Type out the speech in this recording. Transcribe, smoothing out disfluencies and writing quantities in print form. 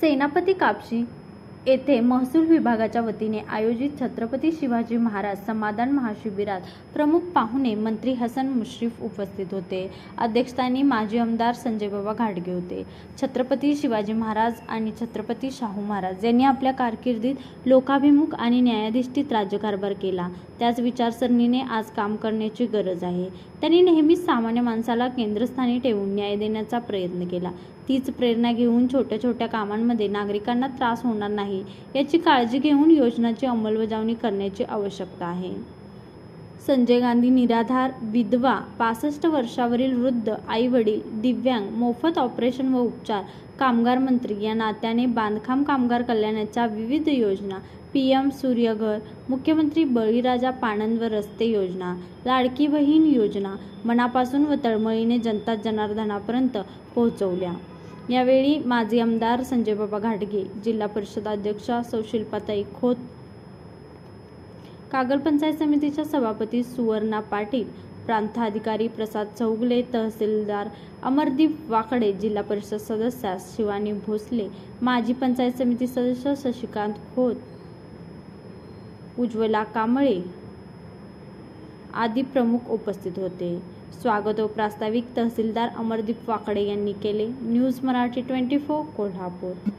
सेनापती कापशी येथे महसूल विभागाच्या वतीने आयोजित छत्रपती शिवाजी महाराज समाधान महाशिबिरात प्रमुख पाहुणे मंत्री हसन मुश्रीफ उपस्थित होते. अध्यक्षस्थानी माजी आमदार संजयबाबा घाटगे होते. छत्रपती शिवाजी महाराज आणि छत्रपती शाहू महाराज यांनी आपल्या कारकिर्दीत लोकाभिमुख आणि न्यायाधिष्ठित राज्यकारभार केला. त्याच विचारसरणीने आज काम करण्याची गरज आहे. त्यांनी नेहमीच सामान्य माणसाला केंद्रस्थानी ठेवून न्याय देण्याचा प्रयत्न केला. तीच प्रेरणा घेऊन छोट्या छोट्या कामांमध्ये नागरिकांना त्रास होणार नाही याची काळजी घेऊन योजनांची अंमलबजावणी करण्याची आवश्यकता आहे. संजय गांधी निराधार, विधवा, 65 वर्षावरील वृद्ध, आई-वडील, दिव्यांग, मोफत ऑपरेशन व उपचार, कामगार मंत्री या नात्याने बांधकाम कामगार कल्याणाच्या विविध योजना, PM सूर्यघर, मुख्यमंत्री बळीराजा पाणंद व रस्ते योजना, लाडकी बहीण योजना मनापासून व तळमळीने जनता जनार्दनापर्यंत पोहोचवल्या. यावेळी माजी आमदार संजयबाबा घाटगे, जिल्हा परिषद अध्यक्षा सौ शिल्पाताई खोत, कागल पंचायत समितीच्या सभापती सुवर्णा पाटील, प्रांताधिकारी प्रसाद चौगुले, तहसीलदार अमरदीप वाकडे, जिल्हा परिषद सदस्या शिवानी भोसले, माजी पंचायत समिती सदस्य शशिकांत खोत, उज्ज्वला कांबळे आदी प्रमुख उपस्थित होते. स्वागत व प्रास्ताविक तहसीलदार अमरदीप वाकडे यांनी केले. न्यूज मराठी 24 कोल्हापूर.